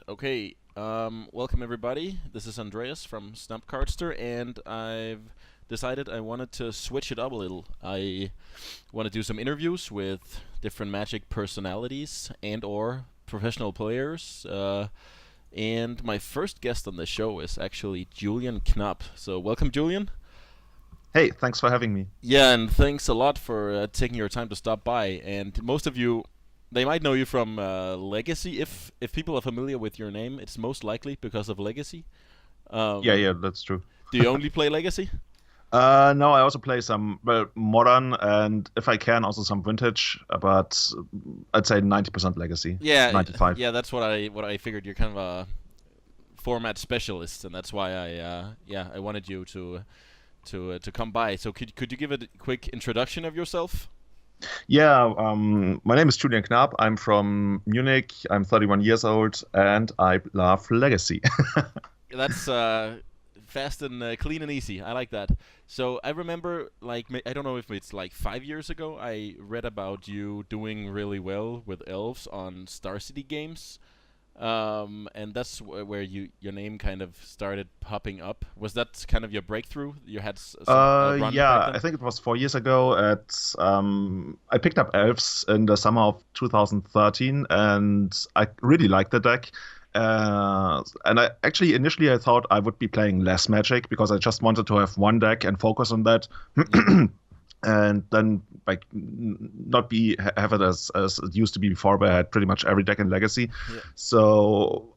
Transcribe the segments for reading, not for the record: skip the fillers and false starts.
Okay, welcome everybody. This is Andreas from Snapcardster, and I've decided I wanted to switch it up a little. I want to do some interviews with different Magic personalities and/or professional players. And my first guest on the show is actually Julian Knab. So welcome, Julian. Hey, thanks for having me. Yeah, and thanks a lot for taking your time to stop by. And most of you, they might know you from Legacy. If people are familiar with your name, it's most likely because of Legacy. Yeah, Um, yeah, that's true. do you only play Legacy? No, I also play some modern and if I can also some vintage, but I'd say 90% legacy, Yeah, 95. yeah, that's what I figured. You're kind of a format specialist, and that's why I wanted you to come by. So could you give a quick introduction of yourself? Yeah, my name is Julian Knab. I'm from Munich. I'm 31 years old and I love legacy. That's fast and clean and easy. I like that. So I remember, like, I don't know if it's like 5 years ago, I read about you doing really well with elves on Star City games, and that's where your name kind of started popping up. Was that kind of your breakthrough? You had some run back Yeah, I then. think it was 4 years ago. I picked up Elves in the summer of 2013, and I really liked the deck. And I actually initially I thought I would be playing less Magic because I just wanted to have one deck and focus on that, Yeah, and then like not be have it as it used to be before, where I had pretty much every deck in Legacy. yeah, So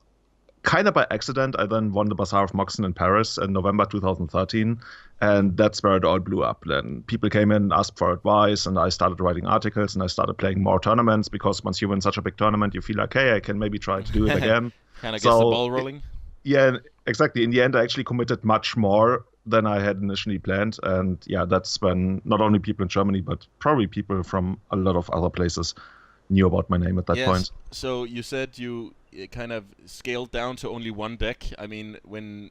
kind of by accident, I then won the Bazaar of Moxen in Paris in November 2013, and that's where it all blew up. Then people came in, asked for advice, and I started writing articles, and I started playing more tournaments because once you win such a big tournament, you feel like, hey, I can maybe try to do it again. kind of gets the So ball rolling. yeah, exactly. In the end, I actually committed much more than I had initially planned, and yeah, that's when not only people in Germany but probably people from a lot of other places knew about my name at that Yes. point. So you said you kind of scaled down to only one deck. I mean, when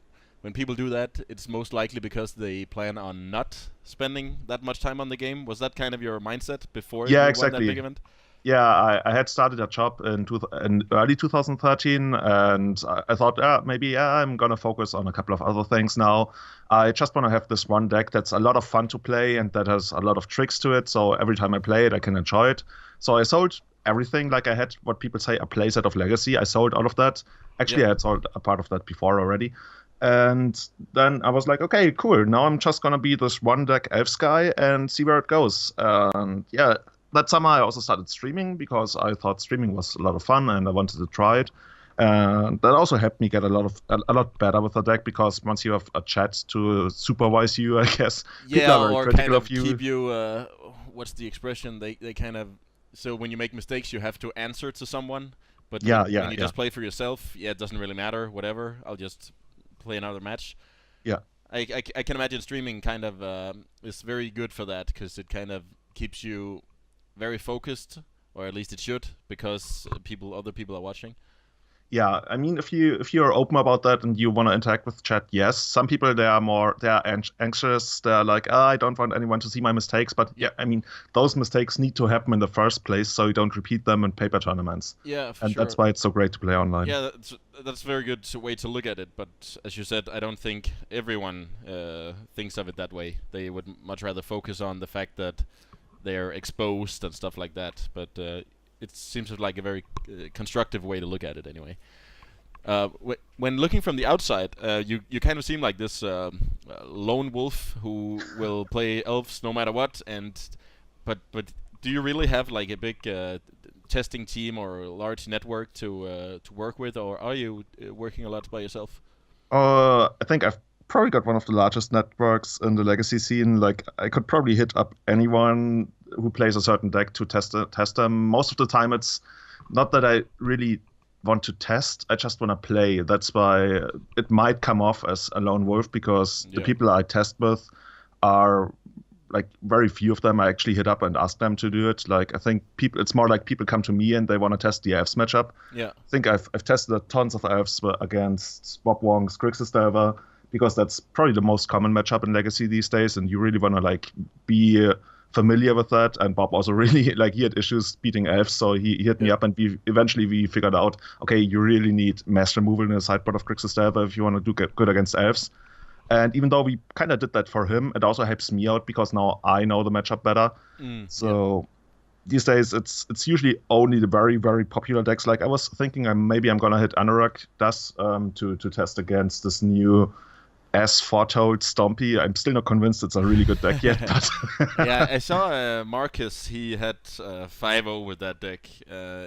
people do that, it's most likely because they plan on not spending that much time on the game. Was that kind of your mindset before Yeah, you won that big exactly. event? Yeah, I had started a job in early 2013, and I thought, yeah, maybe yeah, I'm gonna focus on a couple of other things now. I just want to have this one deck that's a lot of fun to play and that has a lot of tricks to it. So every time I play it, I can enjoy it. So I sold everything. Like I had what people say a playset of Legacy. I sold all of that. Yeah. Actually, I had sold a part of that before already. And then I was like, okay, cool. Now I'm just gonna be this one deck Elves guy and see where it goes. And yeah, that summer I also started streaming because I thought streaming was a lot of fun and I wanted to try it. And that also helped me get a lot better with the deck because once you have a chat to supervise you, I guess people are Yeah, very or kind critical of of you. keep you. What's the expression? They kind of. So when you make mistakes, you have to answer to someone. But Yeah, when yeah, you yeah, just play for yourself, yeah, it doesn't really matter. Whatever, I'll just play another match. yeah. I can imagine streaming kind of is very good for that because it kind of keeps you very focused, or at least it should, because other people are watching. Yeah, I mean, if you're open about that and you want to interact with chat, yes. Some people they are anxious. They're like, oh, I don't want anyone to see my mistakes. But yeah, Yep. I mean, those mistakes need to happen in the first place so you don't repeat them in paper tournaments. Yeah, for And that's sure. why it's so great to play online. Yeah, that's a very good way to look at it. But as you said, I don't think everyone thinks of it that way. They would much rather focus on the fact that they're exposed and stuff like that. But it seems like a very constructive way to look at it, anyway. When looking from the outside, you kind of seem like this lone wolf who will play elves no matter what. And but do you really have like a big testing team or a large network to work with, or are you working a lot by yourself? I think I've probably got one of the largest networks in the legacy scene. Like I could probably hit up anyone who plays a certain deck to test them. Most of the time, it's not that I really want to test. I just want to play. That's why it might come off as a lone wolf because the Yeah, people I test with are like very few of them I actually hit up and ask them to do it. Like I think people, it's more like people come to me and they want to test the elves matchup. yeah, I think I've tested tons of elves against Bob Wong's Grixis because that's probably the most common matchup in Legacy these days, and you really want to like be familiar with that, and Bob also really he had issues beating elves, so he hit me up, and we figured out, okay, you really need mass removal in the sideboard of Grixis Delver if you want to do good against elves. And even though we kind of did that for him, it also helps me out because now I know the matchup better. So these days it's usually only the very, very popular decks. Like I was thinking maybe I'm gonna hit Anorak Das to test against this new as foretold Stompy. I'm still not convinced it's a really good deck yet. But yeah, I saw Marcus. He had 5-0 with that deck.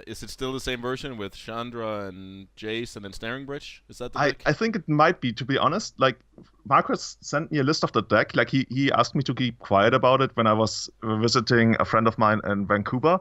Is it still the same version with Chandra and Jace and Ensnaring Bridge? Is that the deck? I think it might be, to be honest. Like Marcus sent me a list of the deck. Like he asked me to keep quiet about it when I was visiting a friend of mine in Vancouver.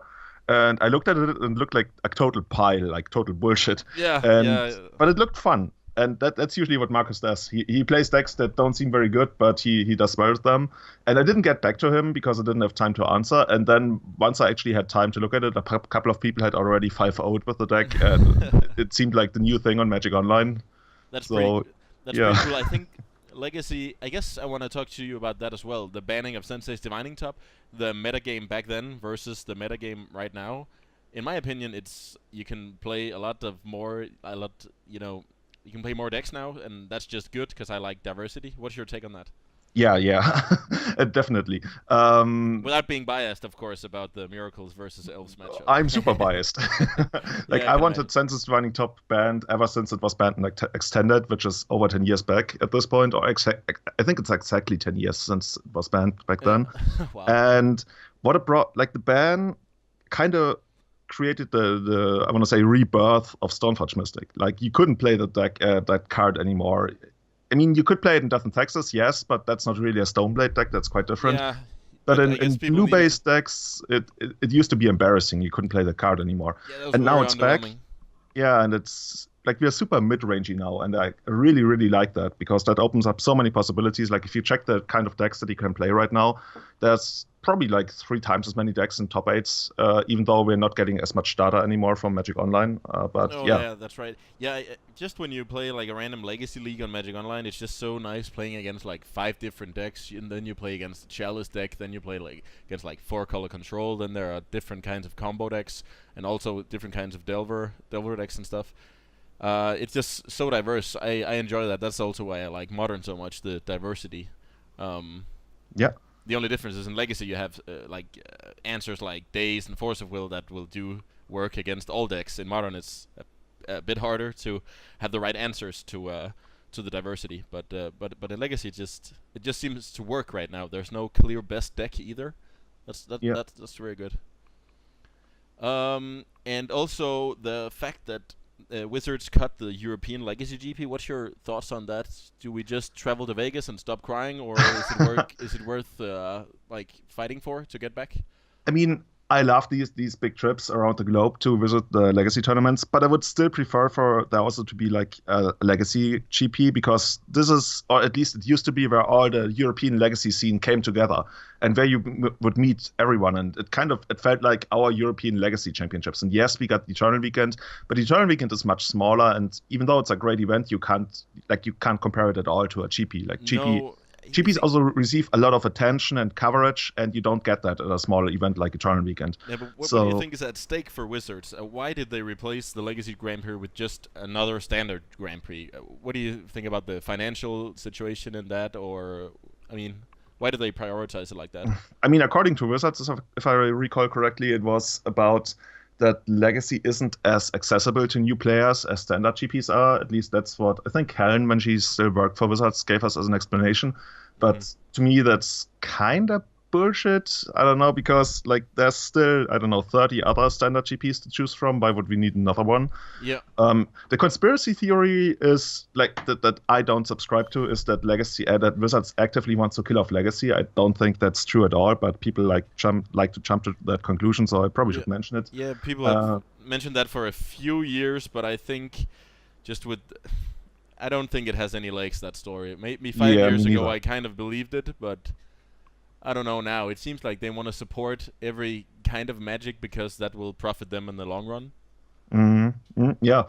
And I looked at it and it looked like a total pile, like total bullshit. But it looked fun. And that's usually what Marcus does. He plays decks that don't seem very good, but he does well with them. And I didn't get back to him because I didn't have time to answer. And then once I actually had time to look at it, a couple of people had already 5-0'd with the deck. And it seemed like the new thing on Magic Online. That's pretty cool. I think Legacy, I guess I want to talk to you about that as well. The banning of Sensei's Divining Top, the metagame back then versus the metagame right now. In my opinion, you can play you can play more decks now, and that's just good because I like diversity. What's your take on that? Yeah, definitely. Without being biased, of course, about the Miracles versus Elves matchup. I'm super biased. I wanted Census Divining Top banned ever since it was banned in Extended, which is over 10 years back at this point, or I think it's exactly 10 years since it was banned back then. Wow. And what it brought, the ban kind of created the I want to say rebirth of Stoneforge Mystic. Like you couldn't play that card anymore. I mean, you could play it in Death and Taxes, yes, but that's not really a Stoneblade deck. That's quite different. Yeah, but in blue-based decks, it used to be embarrassing. You couldn't play the card anymore, and now it's back. Yeah, and it's we are super mid-rangey now, and I really, really like that because that opens up so many possibilities. Like if you check the kind of decks that you can play right now, there's probably 3 times as many decks in top 8s, even though we're not getting as much data anymore from Magic Online. Yeah, that's right. Yeah, just when you play a random Legacy League on Magic Online, it's just so nice playing against 5 different decks, and then you play against the Chalice deck, then you play against 4-color Control, then there are different kinds of combo decks, and also different kinds of Delver decks and stuff. It's just so diverse. I enjoy that. That's also why I like Modern so much, the diversity. Yeah. The only difference is in Legacy you have answers like Daze and Force of Will that will do work against all decks. In Modern it's a bit harder to have the right answers to the diversity. But in Legacy it just seems to work right now. There's no clear best deck either. That's very good. And also the fact that Wizards cut the European Legacy GP. What's your thoughts on that? Do we just travel to Vegas and stop crying, or is it worth fighting for to get back? I mean, I love these big trips around the globe to visit the Legacy tournaments, but I would still prefer for there also to be a Legacy GP, because this is, or at least it used to be, where all the European Legacy scene came together and where you would meet everyone, and it felt like our European Legacy championships. And yes, we got the Eternal Weekend, but Eternal Weekend is much smaller, and even though it's a great event, you can't compare it at all to a GP. GPs also receive a lot of attention and coverage, and you don't get that at a smaller event like Eternal Weekend. Yeah, but what do you think is at stake for Wizards? Why did they replace the Legacy Grand Prix with just another standard Grand Prix? What do you think about the financial situation in that? Or, I mean, why do they prioritize it like that? I mean, according to Wizards, if I recall correctly, it was about that Legacy isn't as accessible to new players as standard GPs are. At least that's what I think Helen, when she still worked for Wizards, gave us as an explanation. But to me, that's kind of bullshit. I don't know, because there's still, 30 other standard GPs to choose from. Why would we need another one? Yeah. The conspiracy theory is that I don't subscribe to, is that that Wizards actively wants to kill off Legacy. I don't think that's true at all, but people like to jump to that conclusion, so I probably should mention it. Yeah, people have mentioned that for a few years, but I think I don't think it has any legs, that story. Maybe 5 years ago I kind of believed it, but I don't know now. It seems like they want to support every kind of Magic because that will profit them in the long run. Yeah,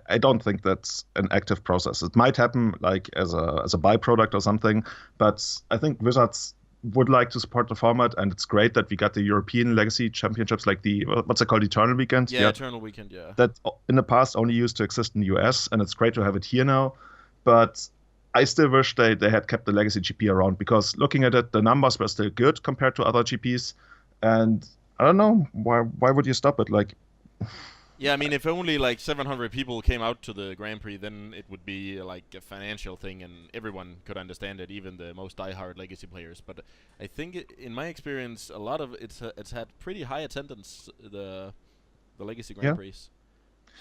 I don't think that's an active process. It might happen as a byproduct or something, but I think Wizards would like to support the format, and it's great that we got the European Legacy Championships, like the what's it called, Eternal Weekend. Yeah, Eternal Weekend. Yeah. That in the past only used to exist in the US, and it's great to have it here now. But I still wish they had kept the Legacy GP around, because looking at it, the numbers were still good compared to other GPs, and I don't know why would you stop it? Like, yeah, I mean, if only like 700 people came out to the Grand Prix, then it would be like a financial thing, and everyone could understand it, even the most diehard Legacy players. But I think, in my experience, a lot of it's had pretty high attendance, the Legacy Grand Prix.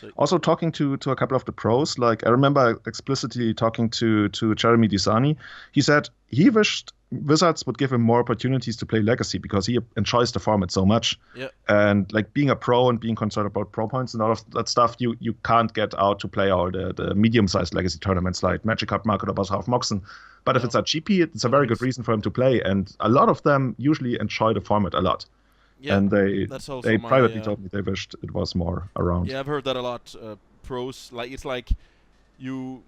So also talking to a couple of the pros, like I remember explicitly talking to Jeremy Disani. He said he wished Wizards would give him more opportunities to play Legacy, because he enjoys the format so much. Yeah. And like being a pro and being concerned about pro points and all of that stuff, you can't get out to play all the medium-sized Legacy tournaments like Magic Cup Market or Bazaar Moxen. But if it's a GP, it's a very good reason for him to play, and a lot of them usually enjoy the format a lot. Yeah, and they privately my, told me they wished it was more around. Yeah, I've heard that a lot. Pros, like, it's like you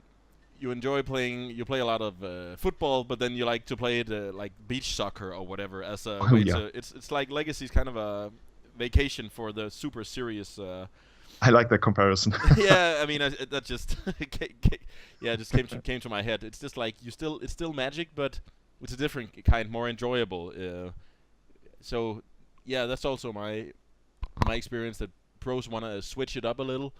enjoy playing. You play a lot of football, but then you like to play it like beach soccer or whatever as a way to. It's like Legacy's kind of a vacation for the super serious. I like that comparison. Yeah, I mean that just just came to my head. It's just like it's still Magic, but it's a different kind, more enjoyable. So yeah, that's also my experience, that pros want to switch it up a little,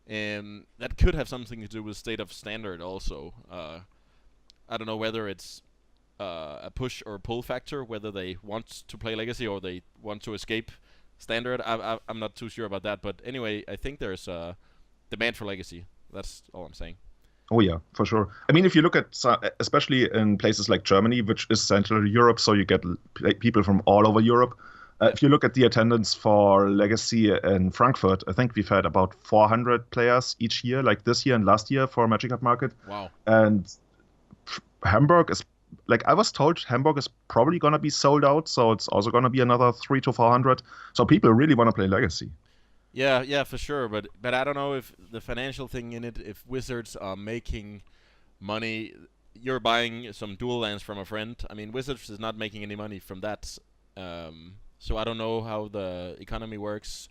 and that could have something to do with state of standard also. I don't know whether it's a push or pull factor, whether they want to play Legacy or they want to escape standard. I'm not too sure about that, but anyway, I think there's a demand for Legacy. That's all I'm saying. Oh yeah, for sure. I mean, if you look at, especially in places like Germany, which is Central Europe, so you get people from all over Europe. If you look at the attendance for Legacy in Frankfurt, I think we've had about 400 players each year, like this year and last year for Magic Cup Market. Wow. And Hamburg is, like I was told, Hamburg is probably going to be sold out, so it's also going to be another 300 to 400. So people really want to play Legacy. Yeah, for sure. But I don't know if the financial thing in it, if Wizards are making money, you're buying some dual lands from a friend. I mean, Wizards is not making any money from that. So I don't know how the economy works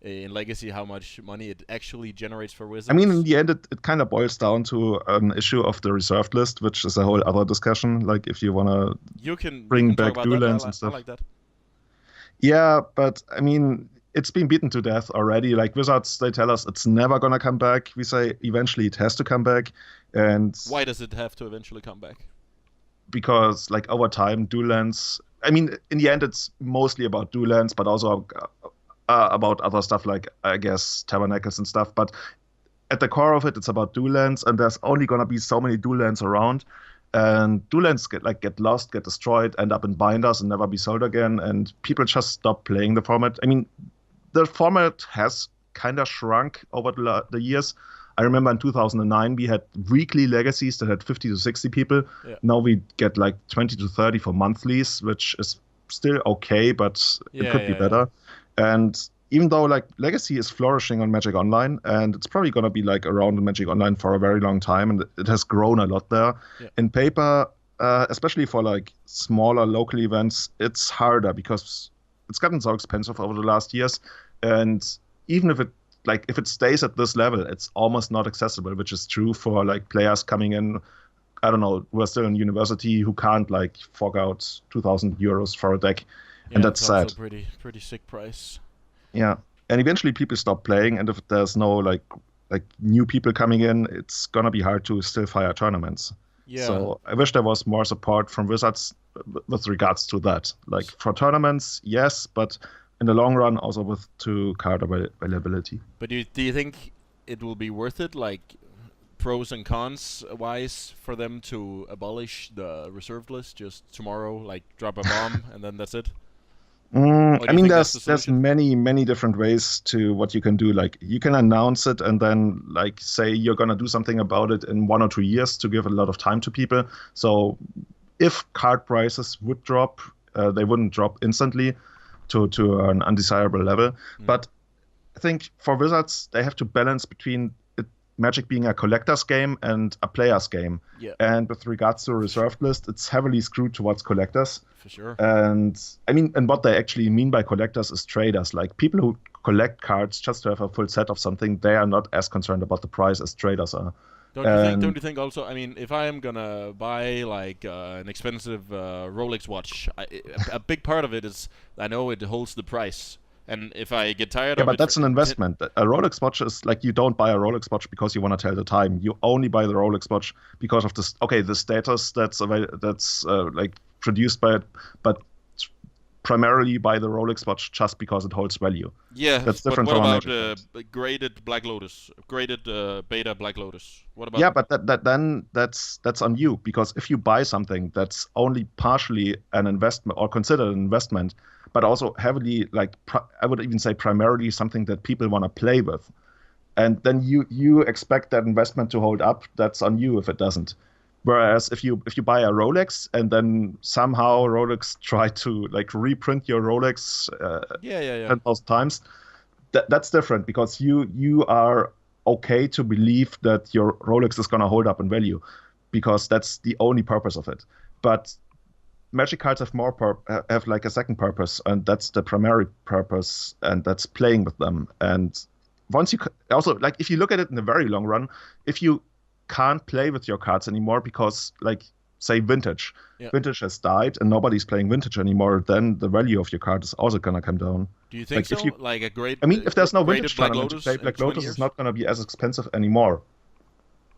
in Legacy, how much money it actually generates for Wizards. I mean, in the end, it kind of boils down to an issue of the reserved list, which is a whole other discussion. Like, if you want to bring back dual lands and stuff. I like that. Yeah, but I mean, it's been beaten to death already. Like, Wizards, they tell us it's never going to come back. We say eventually it has to come back. And why does it have to eventually come back? Because, like, over time, dual lands... I mean, in the end, it's mostly about dual lands, but also about other stuff like, I guess, tabernacles and stuff. But at the core of it, it's about dual lands, and there's only going to be so many dual lands around. And dual lands get lost, get destroyed, end up in binders and never be sold again. And people just stop playing the format. I mean, the format has kind of shrunk over the years. I remember in 2009, we had weekly legacies that had 50 to 60 people. Yeah. Now we get like 20 to 30 for monthlies, which is still okay, but it could be better. And even though like Legacy is flourishing on Magic Online, and it's probably going to be like around Magic Online for a very long time, and it has grown a lot there. Yeah. In paper, especially for like smaller local events, it's harder because it's gotten so expensive over the last years. And even if it stays at this level, it's almost not accessible, which is true for like players coming in, I don't know, who are still in university, who can't like fork out 2,000 euros for a deck. Yeah, and that's sad. Pretty sick price. Yeah. And eventually people stop playing, and if there's no like new people coming in, it's gonna be hard to still fire tournaments. Yeah. So I wish there was more support from Wizards with regards to that. Like for tournaments, yes, but in the long run, also with card availability. But do you think it will be worth it, like pros and cons wise, for them to abolish the reserved list just tomorrow, like drop a bomb and then that's it? I mean, there's many different ways to what you can do. Like you can announce it and then like say you're gonna do something about it in 1 or 2 years to give a lot of time to people. So if card prices would drop, they wouldn't drop instantly to an undesirable level. But I think for Wizards, they have to balance between it Magic being a collector's game and a player's game. Yeah, And with regards to a reserved list, it's heavily skewed towards collectors. for sure. And I mean, and what they actually mean by collectors is traders. Like people who collect cards just to have a full set of something, they are not as concerned about the price as traders are. Don't you think also? I mean, if I am gonna buy like an expensive Rolex watch, a big part of it is I know it holds the price, and if I get tired Yeah, of but it, that's an investment. A Rolex watch is like you don't buy a Rolex watch because you want to tell the time. You only buy the Rolex watch because of this. Okay, the status that's like produced by it, but primarily by the Rolex watch just because it holds value. yeah, That's but different what from a about Magic card. graded Black Lotus, graded Beta Black Lotus? What about? Yeah, but then that's on you because if you buy something that's only partially an investment or considered an investment, but also heavily like I would even say primarily something that people want to play with, and then you expect that investment to hold up, that's on you if it doesn't. Whereas if you buy a Rolex and then somehow Rolex try to like reprint your Rolex Yeah. 10,000 times, that's different because you are okay to believe that your Rolex is going to hold up in value because that's the only purpose of it. But Magic cards have have like a second purpose, and that's the primary purpose, and that's playing with them. And once you also like if you look at it in the very long run, if you can't play with your cards anymore because like say vintage Yeah. vintage has died and nobody's playing vintage anymore, then the value of your card is also gonna come down. Do you think Like so? if you Like a great. I mean if there's no graded vintage Black tournament to Lotus play, in Black 20 Lotus years? is not gonna be as expensive anymore.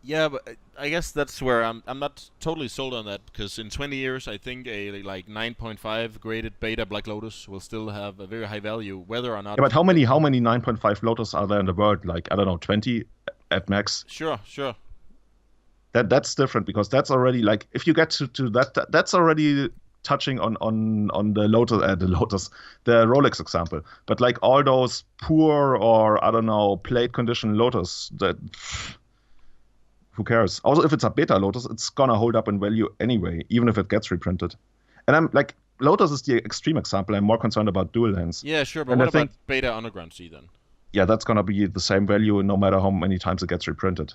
Yeah, but I guess that's where I'm not totally sold on that because in 20 years I think a like 9.5 graded Beta Black Lotus will still have a very high value, whether or not. Yeah, but how many 9.5 Lotus are there in the world? Like I don't know, 20 at max. Sure. That's different because that's already like if you get to that's already touching on the the Rolex example. But like all those poor or I don't know plate condition Lotus, that who cares? Also, if it's a beta Lotus, it's gonna hold up in value anyway, even if it gets reprinted. And I'm like Lotus is the extreme example. I'm more concerned about dual lands. Yeah, sure. But And what I think about Beta Underground Sea then? yeah, that's gonna be the same value no matter how many times it gets reprinted.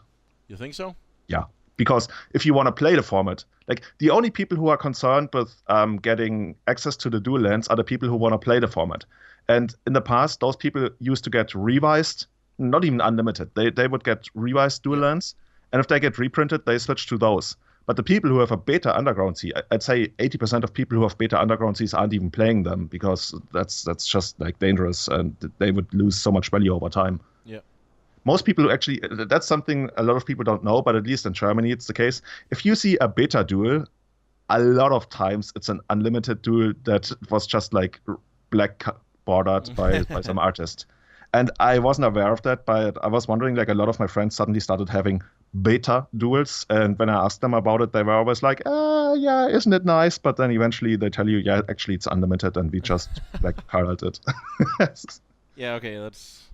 You think so? Yeah, because if you want to play the format, like the only people who are concerned with getting access to the dual lands are the people who want to play the format. And in the past, those people used to get revised, not even unlimited. They would get revised dual lands, and if they get reprinted, they switch to those. But the people who have a beta underground sea, I'd say 80% of people who have beta underground seas aren't even playing them because that's just like dangerous and they would lose so much value over time. Yeah. Most people who actually, that's something a lot of people don't know, but at least in Germany it's the case. If you see a beta duel, a lot of times it's an unlimited duel that was just like black bordered by some artist. And I wasn't aware of that, but I was wondering, like a lot of my friends suddenly started having beta duels. And when I asked them about it, they were always like, yeah, isn't it nice? But then eventually they tell you, yeah, actually it's unlimited and we just like paralleled it. Yeah, okay, that's.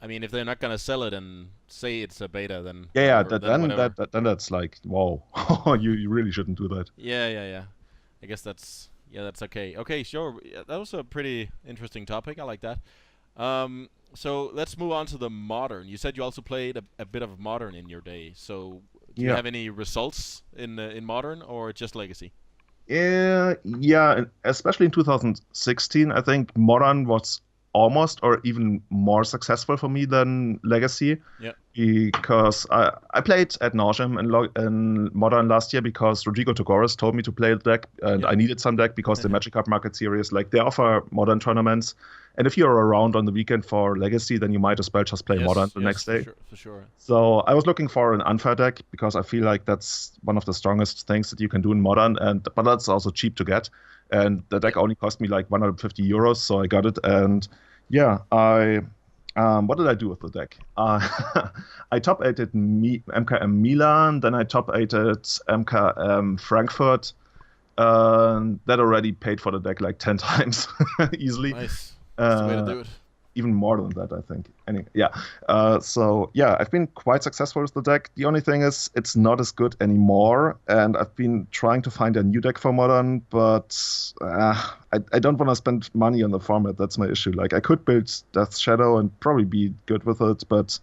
I mean, if they're not gonna sell it and say it's a beta, then Yeah, whatever, then that's like, whoa, you really shouldn't do that. Yeah. I guess that's okay. Okay, sure. Yeah, that was a pretty interesting topic. I like that. So let's move on to the modern. You said you also played a bit of modern in your day. So do you Yeah. have any results in modern or just legacy? Yeah, especially in 2016, I think Modern was almost or even more successful for me than Legacy. Yeah. Because I played ad nauseum in Modern last year because Rodrigo Togoras told me to play the deck, and Yeah. I needed some deck because the Magic Card Market Series, like they offer Modern tournaments, and if you're around on the weekend for Legacy, then you might as well just play Modern the next day. For sure. So I was looking for an unfair deck because I feel like that's one of the strongest things that you can do in Modern, but that's also cheap to get. And the deck only cost me like 150 euros, so I got it. And yeah, what did I do with the deck? I top eighted MKM Milan, then I top eighted MKM Frankfurt. That already paid for the deck like 10 times easily. Nice. That's the way to do it. Even more than that, I think. Anyway, yeah. So yeah, I've been quite successful with the deck. The only thing is, it's not as good anymore, and I've been trying to find a new deck for Modern, but I don't want to spend money on the format. That's my issue. Like, I could build Death Shadow and probably be good with it, but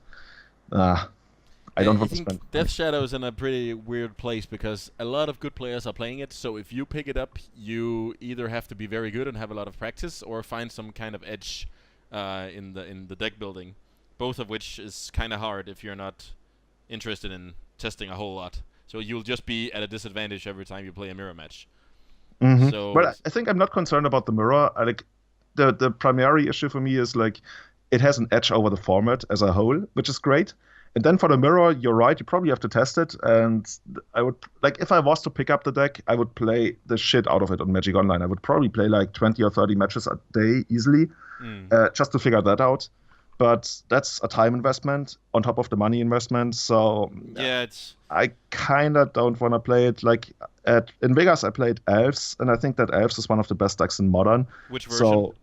I don't I want to think spend Death money. Shadow is in a pretty weird place because a lot of good players are playing it. So if you pick it up, you either have to be very good and have a lot of practice, or find some kind of edge in the deck building. Both of which is kind of hard if you're not interested in testing a whole lot. So you'll just be at a disadvantage every time you play a mirror match. So But I think I'm not concerned about the mirror. Like the primary issue for me is like it has an edge over the format as a whole, which is great. And then for the mirror, you're right. You probably have to test it. And I would like if I was to pick up the deck, I would play the shit out of it on Magic Online. I would probably play like 20 or 30 matches a day easily, just to figure that out. But that's a time investment on top of the money investment. So yeah, it's I kind of don't want to play it. Like in Vegas, I played Elves, and I think that Elves is one of the best decks in Modern. which version? So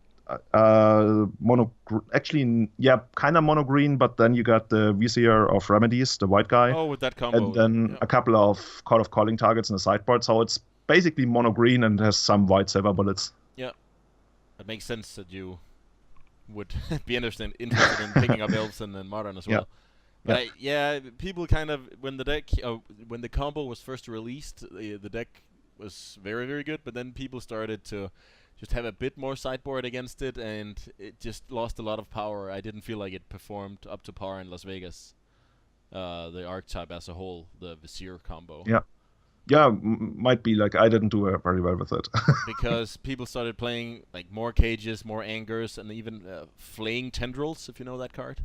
actually, yeah, kind of mono green, but then you got the Vizier of Remedies, the white guy, Oh, with that combo. and then a couple of Call of Calling targets in the sideboard. So it's basically mono green and has some white silver bullets. Yeah, it makes sense that you would be interested in picking up Elves and then Modern as well. But people kind of when the combo was first released, the deck was very, very good. But then people started to just have a bit more sideboard against it, and it just lost a lot of power. I didn't feel like it performed up to par in Las Vegas. The archetype as a whole, the Vizier combo. Yeah, might be like I didn't do very well with it. Because people started playing like more cages, more angers, and even flaying tendrils, if you know that card.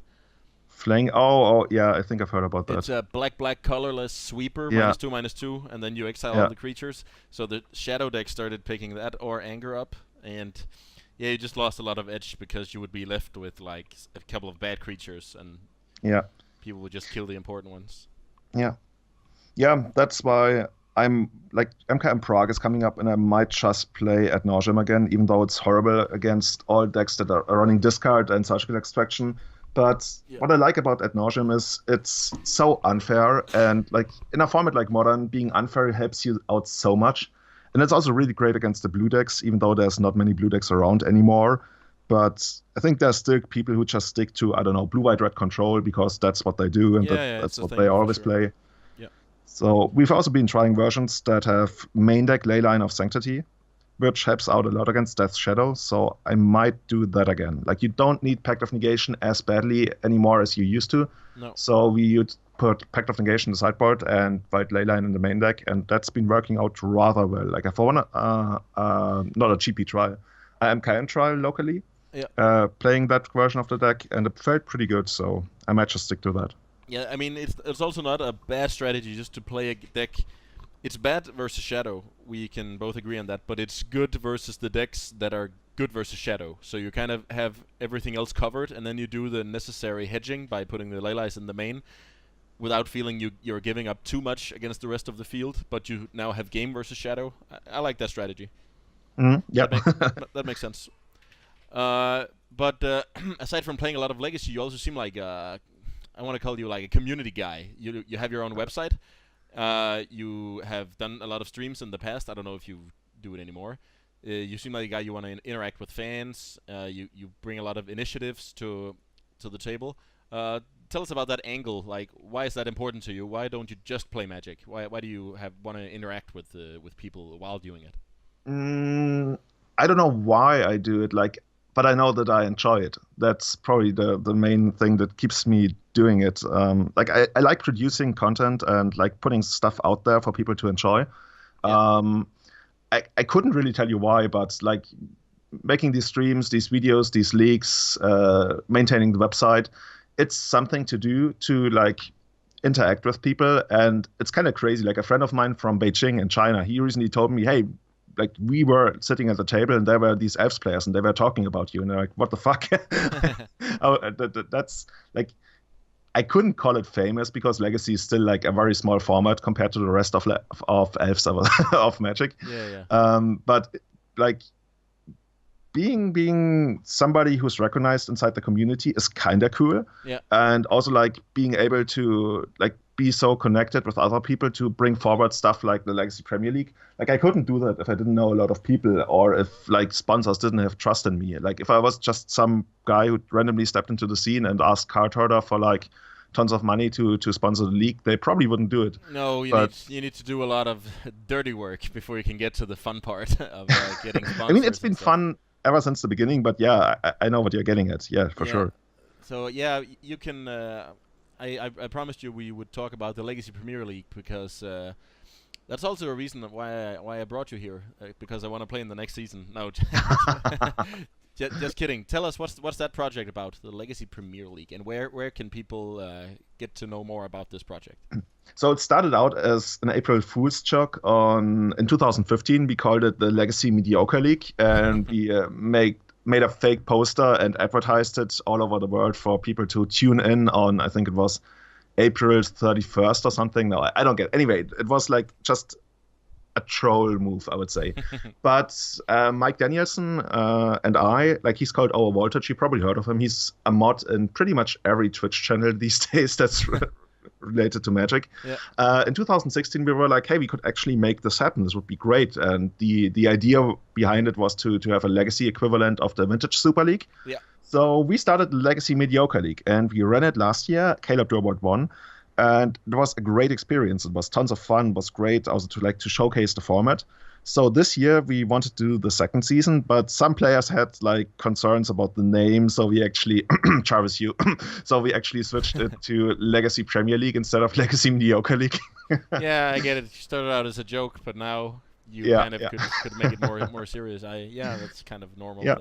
Flaying. Oh, yeah, I think I've heard about that. It's a black colorless sweeper, Yeah. -2/-2, and then you exile Yeah. all the creatures. So the Shadow deck started picking that or anger up, and yeah, you just lost a lot of edge because you would be left with like a couple of bad creatures, and Yeah. people would just kill the important ones. Yeah, that's why I'm MKM Prague is coming up, and I might just play Ad Nauseam again, even though it's horrible against all decks that are running discard and surgical extraction. But what I like about Ad Nauseam is it's so unfair, and like in a format like Modern, being unfair helps you out so much. And it's also really great against the blue decks, even though there's not many blue decks around anymore. But I think there's still people who just stick to, I don't know, blue, white, red control because that's what they do, and that's what they always play. Yeah. So we've also been trying versions that have main deck Leyline of Sanctity, which helps out a lot against Death Shadow. So I might do that again. Like you don't need Pact of Negation as badly anymore as you used to. No. So we would put Pact of Negation in the sideboard and White Leyline in the main deck, and that's been working out rather well. Like if I want not a GP trial, a MKM trial locally, playing that version of the deck, and it felt pretty good. So I might just stick to that. Yeah, I mean, it's also not a bad strategy just to play a deck. It's bad versus Shadow. We can both agree on that, but it's good versus the decks that are good versus Shadow. So you kind of have everything else covered, and then you do the necessary hedging by putting the Leylines in the main without feeling you're giving up too much against the rest of the field, but you now have game versus Shadow. I like that strategy. Yeah. That makes sense. But aside from playing a lot of Legacy, you also seem like I want to call you like a community guy. You have your own website. You have done a lot of streams in the past. I don't know if you do it anymore. You seem like a guy you want to interact with fans. You bring a lot of initiatives to the table. Tell us about that angle. Like, why is that important to you? Why don't you just play Magic? Why do you want to interact with people while doing it? I don't know why I do it. But I know that I enjoy it. That's probably the main thing that keeps me doing it. I like producing content and like putting stuff out there for people to enjoy. Yeah. I couldn't really tell you why, but like making these streams, these videos, these leaks, maintaining the website, it's something to do to like interact with people. And it's kind of crazy. Like a friend of mine from Beijing in China, he recently told me, hey, like we were sitting at the table and there were these Elves players and they were talking about you, and they're like, what the fuck? That's like, I couldn't call it famous because Legacy is still like a very small format compared to the rest of Elves of Magic. But like being somebody who's recognized inside the community is kind of cool. Yeah. And also like being able to like be so connected with other people to bring forward stuff like the Legacy Premier League. Like I couldn't do that if I didn't know a lot of people, or if like sponsors didn't have trust in me. Like if I was just some guy who randomly stepped into the scene and asked Card Hoarder for like tons of money to sponsor the league, they probably wouldn't do it. No, you need to do a lot of dirty work before you can get to the fun part of getting sponsors. I mean, it's been and stuff. fun ever since the beginning, but yeah, I know what you're getting at. Yeah, for sure. So yeah, you can. I promised you we would talk about the Legacy Premier League because that's also a reason why I brought you here because I want to play in the next season. No, just kidding. Tell us what's that project about, the Legacy Premier League, and where can people get to know more about this project? So it started out as an April Fool's joke in 2015. We called it the Legacy Mediocre League, and we made a fake poster and advertised it all over the world for people to tune in on. I think it was April 31st or something. No, I don't get it. Anyway, it was like just a troll move, I would say. But Mike Danielson and I, like, he's called Our Voltage. You probably heard of him. He's a mod in pretty much every Twitch channel these days that's related to Magic. Yeah. In 2016, we were like, hey, we could actually make this happen. This would be great. And the idea behind it was to have a legacy equivalent of the Vintage Super League. Yeah. So we started the Legacy Mediocre League, and we ran it last year. Caleb Durward won. And it was a great experience. It was tons of fun. It was great also to showcase the format. So this year we wanted to do the second season, but some players had like concerns about the name. So we actually, Jarvis Hugh, so we actually switched it to Legacy Premier League instead of Legacy Mediocre League. Yeah, I get it. You started out as a joke, but now you could make it more serious. That's kind of normal. Yeah.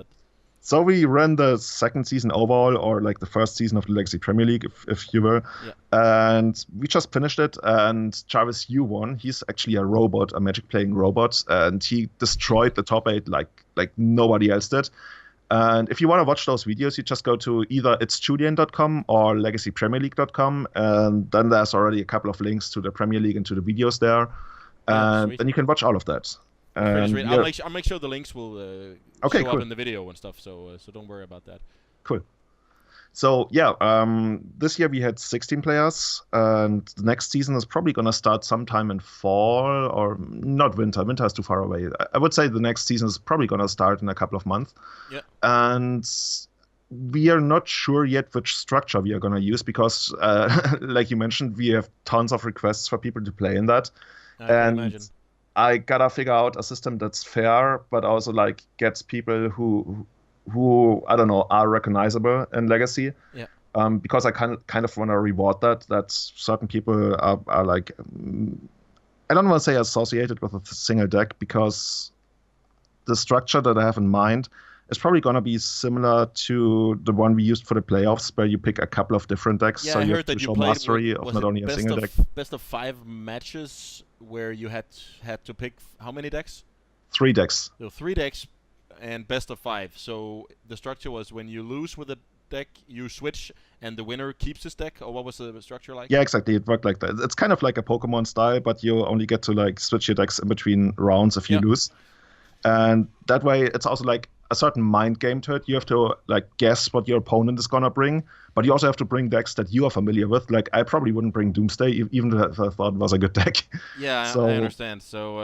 So we ran the second season overall, or like the first season of the Legacy Premier League, if you will. Yeah. And we just finished it, and Jarvis Yu won. He's actually a robot, a Magic playing robot, and he destroyed the top 8 like nobody else did. And if you want to watch those videos, you just go to either itsjulian.com or legacypremierleague.com, and then there's already a couple of links to the Premier League and to the videos there. And then you can watch all of that. I'll make sure the links will show up in the video and stuff, so don't worry about that. Cool. So this year we had 16 players, and the next season is probably going to start sometime in fall, or not winter. Winter is too far away. I would say the next season is probably going to start in a couple of months. Yeah. And we are not sure yet which structure we are going to use because, like you mentioned, we have tons of requests for people to play in that. I can imagine. I gotta figure out a system that's fair, but also like gets people who I don't know are recognizable in Legacy. Yeah. Because I kind of want to reward that certain people are like I don't want to say associated with a single deck, because the structure that I have in mind is probably going to be similar to the one we used for the playoffs, where you pick a couple of different decks. Yeah, so I you heard have to that you show played mastery of not only a single deck. Best of 5 matches where you had to pick how many decks? 3 decks. So 3 decks and best of 5. So the structure was when you lose with a deck, you switch and the winner keeps his deck, or what was the structure like? Yeah, exactly. It worked like that. It's kind of like a Pokemon style, but you only get to like switch your decks in between rounds if you lose. And that way it's also like a certain mind game to it. You have to like guess what your opponent is gonna bring, but you also have to bring decks that you are familiar with. Like I probably wouldn't bring Doomsday, even if I thought it was a good deck. Yeah, so, I understand. So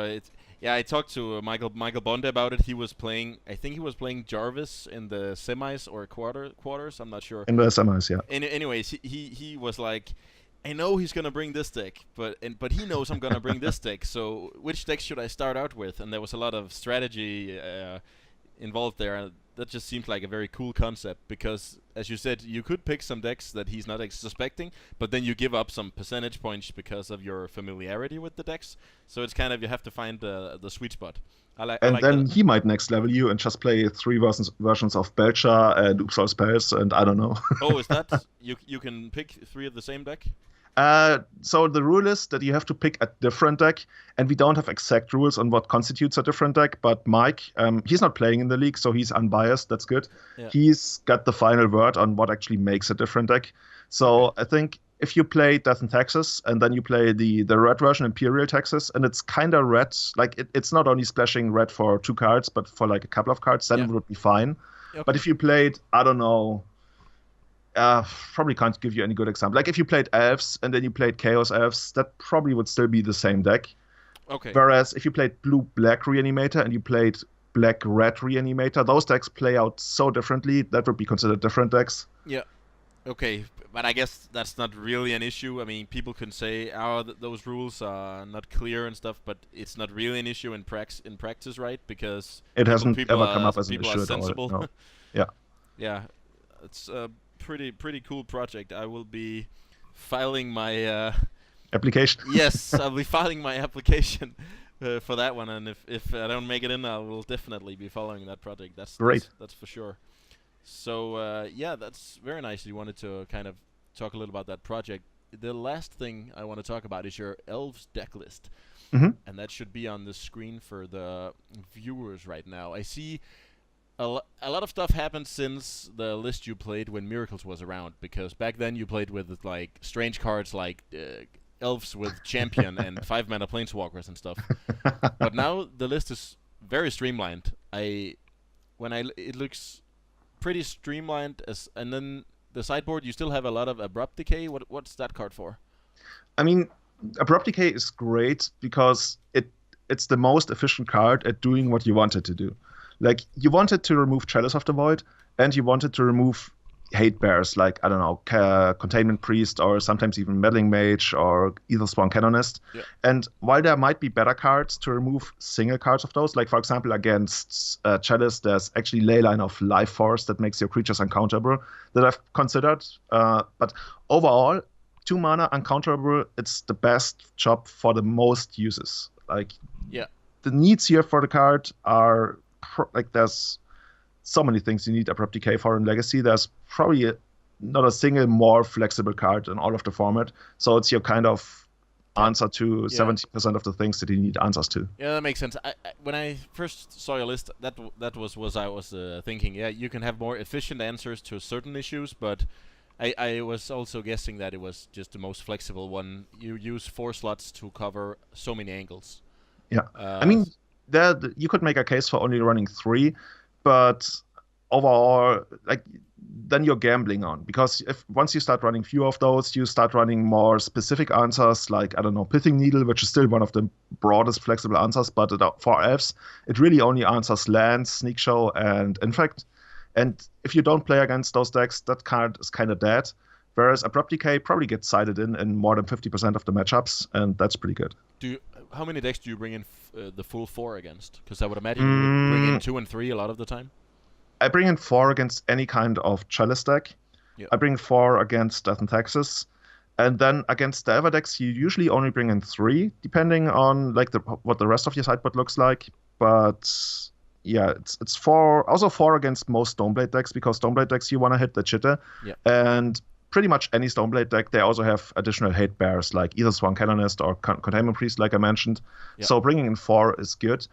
I talked to Michael Bonde about it. He was playing, I think he was playing Jarvis in the semis or quarters. I'm not sure. In the semis, yeah. Anyways, he was like, I know he's gonna bring this deck, but he knows I'm gonna bring this deck. So which deck should I start out with? And there was a lot of strategy involved there. That just seemed like a very cool concept, because, as you said, you could pick some decks that he's not suspecting, but then you give up some percentage points because of your familiarity with the decks. So it's kind of, you have to find the sweet spot. Then he might next level you and just play 3 versions of Belcher and Uxor Spells, and I don't know. Oh, is that you can pick 3 of the same deck? So the rule is that you have to pick a different deck, and we don't have exact rules on what constitutes a different deck, but Mike, he's not playing in the league, so he's unbiased. That's good. Yeah. He's got the final word on what actually makes a different deck. So I think if you play Death and Taxes, and then you play the red version, Imperial Taxes, and it's kind of red, like it's not only splashing red for 2 cards, but for like a couple of cards, then it would be fine. Okay. But if you played, I don't know, probably can't give you any good example. Like if you played Elves and then you played Chaos Elves, that probably would still be the same deck. Okay. Whereas if you played Blue-Black Reanimator and you played Black-Red Reanimator, those decks play out so differently, that would be considered different decks. Yeah. Okay. But I guess that's not really an issue. I mean, people can say, "Oh, those rules are not clear and stuff," but it's not really an issue in practice, right? Because It people hasn't people ever come are up as an people are issue at all. sensible. No. Yeah. Yeah, it's a pretty cool project. I will be filing my Application. yes, I'll be filing my application for that one, and if I don't make it in, I will definitely be following that project. Great. That's for sure. So yeah, that's very nice. You wanted to kind of talk a little about that project. The last thing I want to talk about is your Elves deck list, Hmm. and that should be on the screen for the viewers right now. I see a lot of stuff happened since the list you played when Miracles was around, because back then you played with like strange cards like Elves with Champion and 5-mana Planeswalkers and stuff. But now the list is very streamlined. It looks pretty streamlined, and then the sideboard you still have a lot of Abrupt Decay. What's that card for? I mean, Abrupt Decay is great because it's the most efficient card at doing what you wanted to do. Like, you wanted to remove Chalice of the Void, and you wanted to remove hate bears like, I don't know, Containment Priest, or sometimes even Meddling Mage or Aetherspawn Canonist. Yeah. And while there might be better cards to remove single cards of those, like for example against Chalice, there's actually Leyline of Life Force that makes your creatures uncounterable that I've considered. But overall, 2 mana uncounterable, it's the best job for the most uses. Like, Yeah. the needs here for the card are there's so many things you need Abrupt Decay for in Legacy. There's probably not a single more flexible card in all of the format. So it's your kind of answer to 70% of the things that you need answers to. Yeah, that makes sense. When I first saw your list, that was I was thinking. Yeah, you can have more efficient answers to certain issues, but I was also guessing that it was just the most flexible one. You use 4 slots to cover so many angles. Yeah, I mean, you could make a case for only running 3, but overall, like, then you're gambling on, because if once you start running few of those, you start running more specific answers, like, I don't know, Pithing Needle, which is still one of the broadest flexible answers, but for elves, it really only answers lands, Sneak Show, and Infect. And if you don't play against those decks, that card is kind of dead. Whereas Abrupt Decay probably gets sided in more than 50% of the matchups, and that's pretty good. How many decks do you bring in the full 4 against? Because I would imagine you would bring in 2 and 3 a lot of the time. I bring in 4 against any kind of Chalice deck. Yep. I bring 4 against Death and Taxes. And then against the other decks, you usually only bring in 3, depending on like what the rest of your sideboard looks like. But yeah, it's 4, also 4 against most Stoneblade decks, because Stoneblade decks, you want to hit the Chitter. Yep. And pretty much any Stoneblade deck, they also have additional hate bears like either Swan Canonist or Containment Priest, like I mentioned. Yep. So bringing in 4 is good.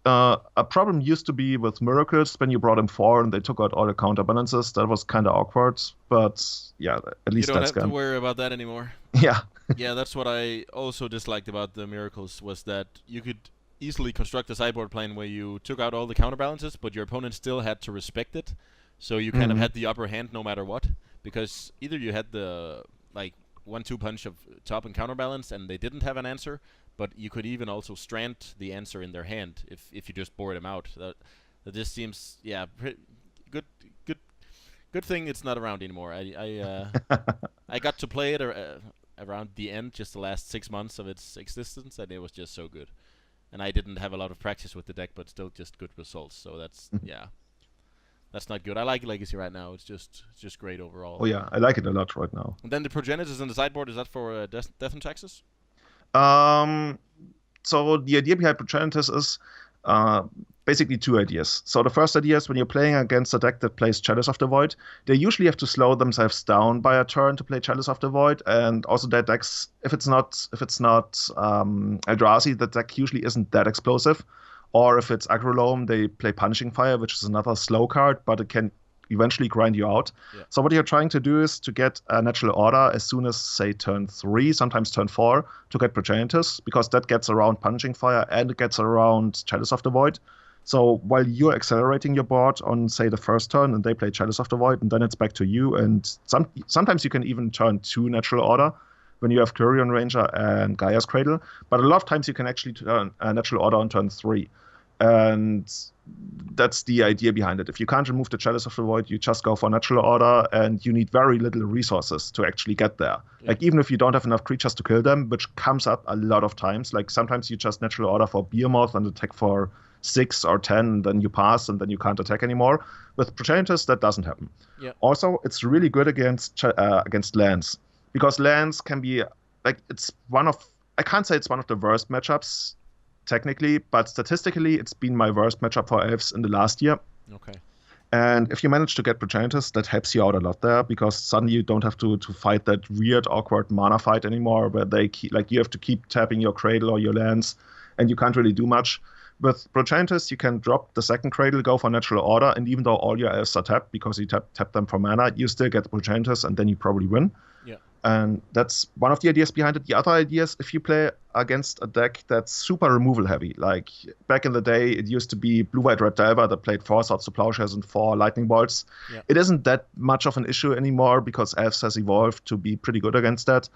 A problem used to be with Miracles when you brought in 4 and they took out all the counterbalances. That was kind of awkward, but yeah, at least you don't that's have gone. to worry about that anymore. Yeah. Yeah, that's what I also disliked about the Miracles, was that you could easily construct a sideboard plan where you took out all the counterbalances, but your opponent still had to respect it. So you kind of had the upper hand no matter what, because either you had the like 1-2 punch of top and counterbalance and they didn't have an answer, but you could even also strand the answer in their hand if you just bore them out. That just seems good thing it's not around anymore. I got to play it around the end, just the last 6 months of its existence, and it was just so good. And I didn't have a lot of practice with the deck, but still just good results. So that's that's not good. I like Legacy right now. It's just great overall. Oh yeah, I like it a lot right now. And then the Progenitors in the sideboard, is that for Death and Taxes? So the idea behind Progenitors is basically 2 ideas. So the first idea is when you're playing against a deck that plays Chalice of the Void, they usually have to slow themselves down by a turn to play Chalice of the Void, and also their decks, if it's not Eldrazi, the deck usually isn't that explosive. Or if it's Agrolome, they play Punishing Fire, which is another slow card, but it can eventually grind you out. Yeah. So what you're trying to do is to get a natural order as soon as, say, turn 3, sometimes turn 4, to get Progenitors, because that gets around Punishing Fire and it gets around Chalice of the Void. So while you're accelerating your board on, say, the first turn, and they play Chalice of the Void, and then it's back to you, and sometimes you can even turn 2 natural order when you have Curion Ranger and Gaia's Cradle, but a lot of times you can actually turn a natural order on turn 3. And that's the idea behind it. If you can't remove the Chalice of the Void, you just go for natural order, and you need very little resources to actually get there. Yeah. Like, even if you don't have enough creatures to kill them, which comes up a lot of times. Like, sometimes you just natural order for Behemoth and attack for 6 or 10, and then you pass, and then you can't attack anymore. With Progenitors, that doesn't happen. Yeah. Also, it's really good against lands, because lands can be, like, I can't say it's one of the worst matchups, technically, but statistically, it's been my worst matchup for Elves in the last year. Okay. And if you manage to get Progenitors, that helps you out a lot there, because suddenly you don't have to fight that weird, awkward mana fight anymore, where you have to keep tapping your Cradle or your lands, and you can't really do much. With Progenitors, you can drop the second Cradle, go for natural order, and even though all your Elves are tapped, because you tap them for mana, you still get the Progenitors, and then you probably win. Yeah. And that's one of the ideas behind it. The other idea is, if you play against a deck that's super removal heavy, like back in the day, it used to be Blue White Red Delver that played 4 Swords to Plowshares and 4 Lightning Bolts. Yeah. It isn't that much of an issue anymore, because Elves has evolved to be pretty good against that.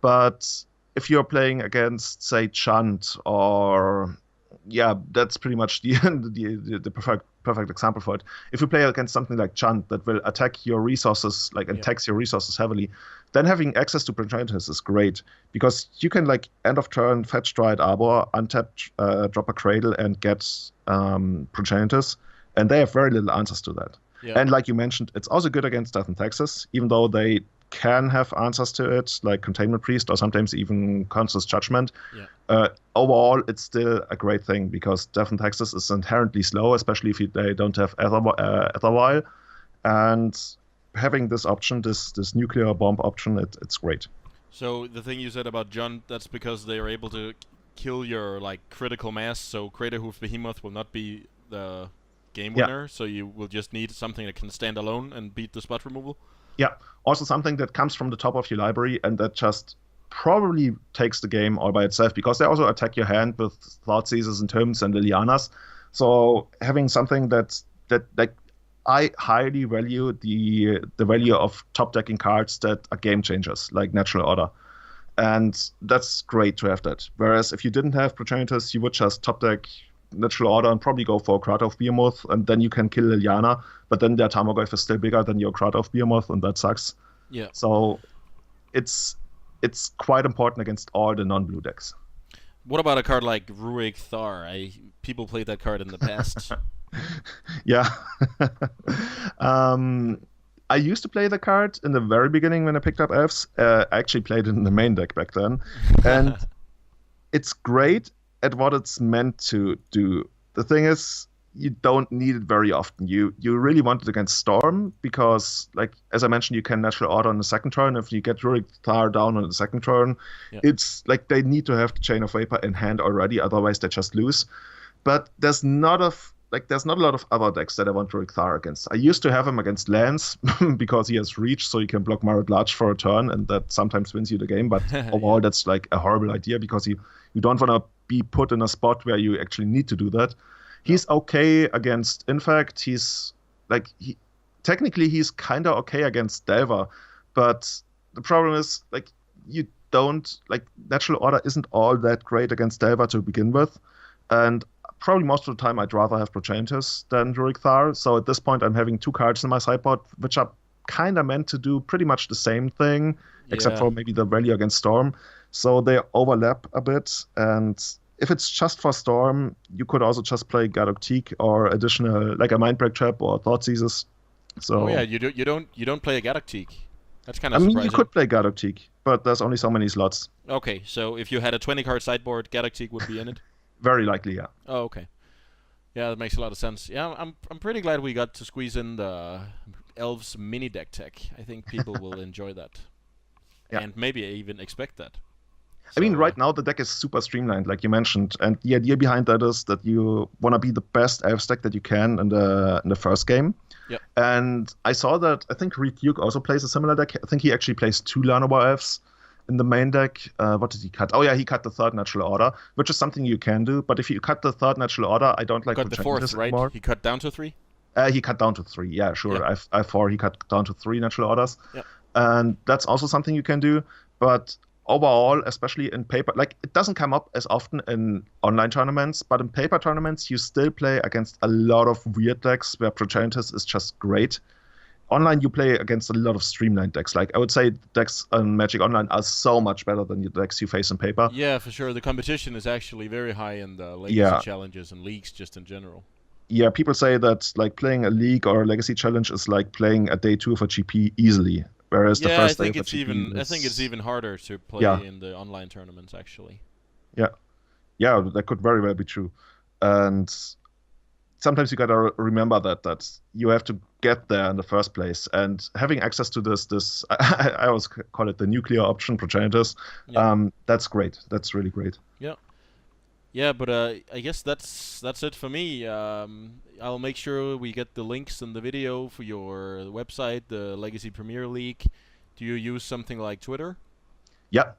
But if you're playing against, say, Chunt, or that's pretty much the perfect example for it. If you play against something like Chunt that will attack your resources, and tax your resources heavily, then having access to Progenitors is great, because you can, end of turn, fetch Dryad Arbor, untap, drop a Cradle, and get Progenitors, and they have very little answers to that. Yeah. And like you mentioned, it's also good against Death and Taxes, even though they can have answers to it, like Containment Priest, or sometimes even Conscious Judgment. Yeah. Overall, it's still a great thing, because Death and Taxes is inherently slow, especially if they don't have Etherwile. And having this option, this nuclear bomb option, it's great. So the thing you said about John, that's because they are able to kill your critical mass, so Craterhoof Behemoth will not be the game winner, so you will just need something that can stand alone and beat the spot removal. Yeah, also something that comes from the top of your library, and that just probably takes the game all by itself, because they also attack your hand with Thoughtseizes and Tombs and Lilianas. So having something that I highly value the value of top decking cards that are game changers, like Natural Order. And that's great to have that. Whereas if you didn't have Progenitors, you would just top deck Natural Order and probably go for Kratos Behemoth, and then you can kill Liliana, but then their Tarmogoyf is still bigger than your Kratos Behemoth, and that sucks. Yeah. So it's quite important against all the non-blue decks. What about a card like Rurik Thar? People played that card in the past. Yeah. I used to play the card in the very beginning when I picked up Elves. I actually played it in the main deck back then. And it's great at what it's meant to do. The thing is, you don't need it very often. You really want it against Storm, because, as I mentioned, you can natural order on the second turn. If you get Rurik Thar down on the second turn, it's like they need to have the Chain of Vapor in hand already, otherwise they just lose. But there's not a lot of other decks that I want Rurik Thar against. I used to have him against lands because he has reach, so you can block Marret Large for a turn, and that sometimes wins you the game. But overall, that's a horrible idea, because you don't want to be put in a spot where you actually need to do that. He's okay against. In fact, technically he's kind of okay against Delver, but the problem is you don't Natural Order isn't all that great against Delver to begin with, and probably most of the time I'd rather have Progenitors than Rurik Thar. So at this point, I'm having 2 cards in my sideboard which are kind of meant to do pretty much the same thing, except for maybe the value against Storm. So they overlap a bit, and if it's just for Storm, you could also just play Gadoktik or additional, like a Mindbreak Trap or Thoughtseizes. So you don't play a Gadoktik. That's kind of surprising. You could play Gadoktik, but there's only so many slots. Okay, so if you had a 20-card sideboard, Gadoktik would be in it? Very likely, yeah. Oh, okay. Yeah, that makes a lot of sense. Yeah, I'm pretty glad we got to squeeze in the Elves mini deck tech. I think people will enjoy that. Yeah. And maybe even expect that. I mean, right now the deck is super streamlined, like you mentioned, and the idea behind that is that you want to be the best Elves deck that you can in the first game. Yep. And I saw that, I think Reed Duke also plays a similar deck. I think he actually plays 2 Llanowar Elves in the main deck. What did he cut? Oh yeah, he cut the 3rd Natural Order, which is something you can do. But if you cut the 3rd Natural Order, I don't like cut the 4th, right? Anymore. He cut down to 3? He cut down to 3, yeah, sure. Yep. I 4, he cut down to 3 Natural Orders. Yep. And that's also something you can do. But overall, especially in paper, like it doesn't come up as often in online tournaments, but in paper tournaments, you still play against a lot of weird decks where Progenitus is just great. Online, you play against a lot of streamlined decks. Like I would say, decks on Magic Online are so much better than the decks you face in paper. Yeah, for sure. The competition is actually very high in the Legacy Yeah. challenges and leagues just in general. Yeah, people say that like playing a league or a Legacy challenge is like playing a day 2 of a GP easily, whereas the Yeah, first day of a GP I think it's even harder to play Yeah. in the online tournaments actually. Yeah, that could very well be true. And sometimes you gotta remember that you have to get there in the first place, and having access to this I always call it the nuclear option, Progenitus. Yeah. That's great. That's really great. Yeah, but I guess that's it for me. I'll make sure we get the links in the video for your website, the Legacy Premier League. Do you use something like Twitter? Yeah,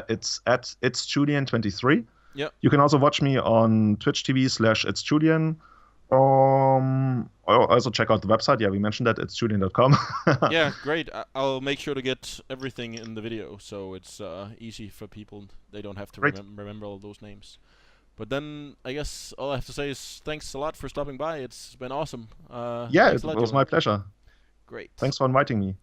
it's at it's Julian23. Yeah. You can also watch me on Twitch TV/it's Julian. Also check out the website. Yeah, we mentioned that it's julian.com. Yeah, great. I'll make sure to get everything in the video so it's easy for people. They don't have to Great. remember all those names. But then I guess all I have to say is thanks a lot for stopping by. It's been awesome. Yeah, Thanks it a lot, was Joel. my pleasure. Great. Thanks for inviting me.